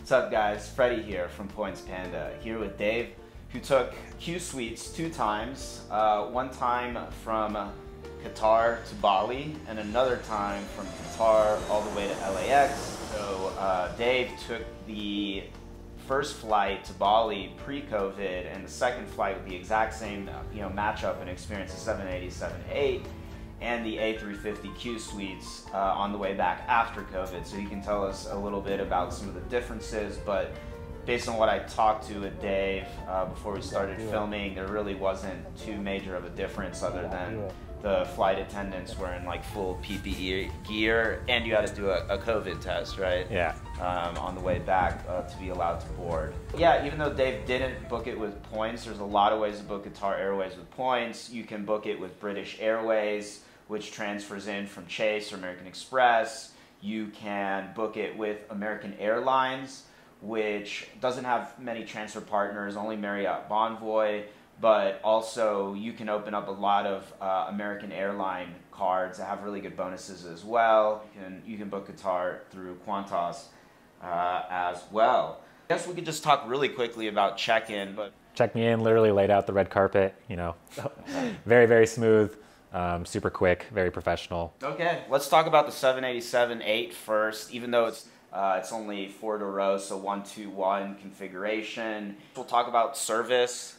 What's up guys, Freddie here from Points Panda, here with Dave, who took Qsuites 2 times, one time from Qatar to Bali, and another time from Qatar all the way to LAX. So Dave took the first flight to Bali pre-COVID, and the second flight with the exact same matchup and experience, the 787-8 and the A350 Qsuites on the way back after COVID. So he can tell us a little bit about some of the differences, but based on what I talked to with Dave before we started filming, there really wasn't too major of a difference other than the flight attendants were in like full PPE gear, and you had to do a COVID test, right? Yeah. On the way back to be allowed to board. Yeah, even though Dave didn't book it with points, there's a lot of ways to book Qatar Airways with points. You can book it with British Airways, which transfers in from Chase or American Express. You can book it with American Airlines, which doesn't have many transfer partners, only Marriott Bonvoy, but also you can open up a lot of American airline cards that have really good bonuses as well. You can book Qatar through Qantas as well. I guess we could just talk really quickly about check-in. But checked me in, literally laid out the red carpet, very, very smooth. Super quick, very professional. Okay, let's talk about the 787-8 first, even though it's only 4-door row, so 1-2-1 configuration. We'll talk about service.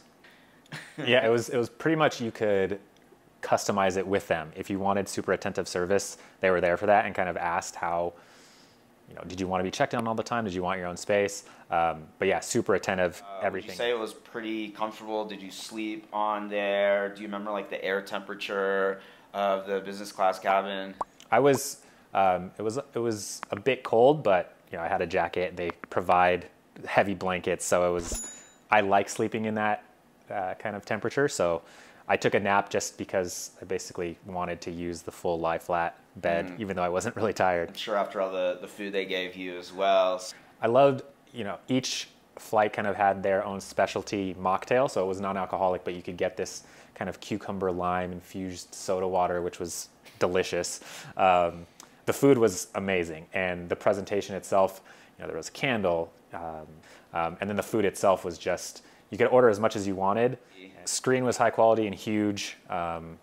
Yeah, it was pretty much you could customize it with them. If you wanted super attentive service, they were there for that and kind of asked how, did you want to be checked in all the time? Did you want your own space? But yeah, super attentive, everything. Would you say it was pretty comfortable? Did you sleep on there? Do you remember like the air temperature of the business class cabin? I was, it was a bit cold, but I had a jacket. They provide heavy blankets, so I like sleeping in that kind of temperature. So I took a nap just because I basically wanted to use the full lie flat bed, even though I wasn't really tired. I'm sure after all the food they gave you as well. I loved, each flight kind of had their own specialty mocktail, so it was non-alcoholic, but you could get this kind of cucumber lime infused soda water, which was delicious. The food was amazing, and the presentation itself, there was a candle, and then the food itself was just, you could order as much as you wanted. Screen was high quality and huge, and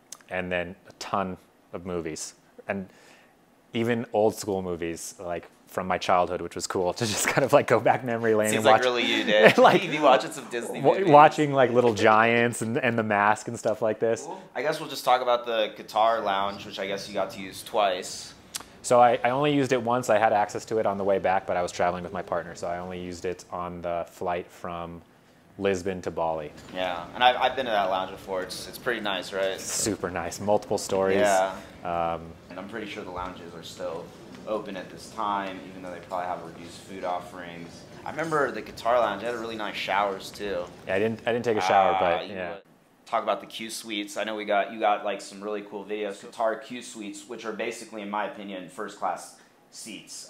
then a ton of movies. And even old school movies, like from my childhood, which was cool to just kind of like go back memory lane. Seems and watch, like really you did. like, TV watching some Disney movies. Watching like Little Giants and The Mask and stuff like this. Cool. I guess we'll just talk about the Qatar lounge, which I guess you got to use twice. So I only used it once. I had access to it on the way back, but I was traveling with my partner, so I only used it on the flight from Lisbon to Bali. Yeah, and I've been to that lounge before. It's pretty nice, right? It's super nice. Multiple stories. Yeah. And I'm pretty sure the lounges are still open at this time, even though they probably have reduced food offerings. I remember the Qatar lounge had really nice showers too. Yeah, I didn't take a shower, but yeah. Talk about the Qsuites. I know you got like some really cool videos. Qatar Qsuites, which are basically, in my opinion, first class seats.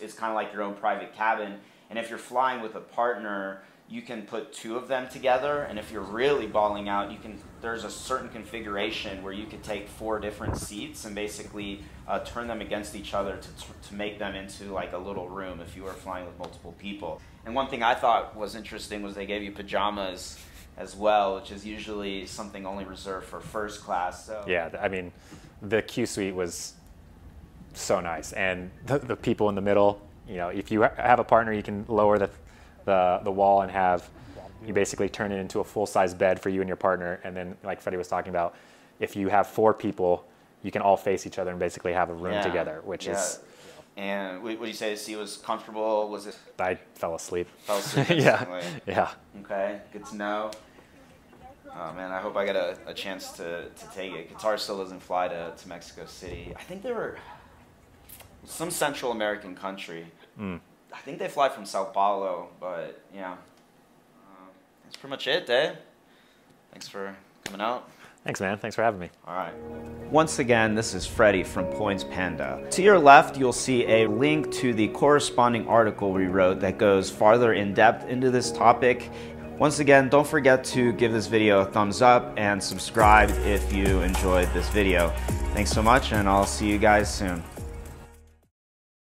It's kind of like your own private cabin, and if you're flying with a partner, you can put 2 of them together, and if you're really balling out, there's a certain configuration where you could take 4 different seats and basically turn them against each other to make them into like a little room if you were flying with multiple people. And one thing I thought was interesting was they gave you pajamas as well, which is usually something only reserved for first class. So. Yeah, I mean, the Qsuite was so nice, and the people in the middle, if you have a partner, you can lower the wall and you basically turn it into a full-size bed for you and your partner. And then, like Freddie was talking about, if you have 4 people, you can all face each other and basically have a room together, which is. And would you say the seat was comfortable? Was it? I fell asleep. Fell asleep. Yeah. Okay, good to know. Oh man, I hope I get a chance to take it. Qatar still doesn't fly to Mexico City. I think they were some Central American country. I think they fly from Sao Paulo, but yeah. That's pretty much it, Dave. Thanks for coming out. Thanks, man. Thanks for having me. All right. Once again, this is Freddie from Points Panda. To your left, you'll see a link to the corresponding article we wrote that goes farther in depth into this topic. Once again, don't forget to give this video a thumbs up and subscribe if you enjoyed this video. Thanks so much, and I'll see you guys soon.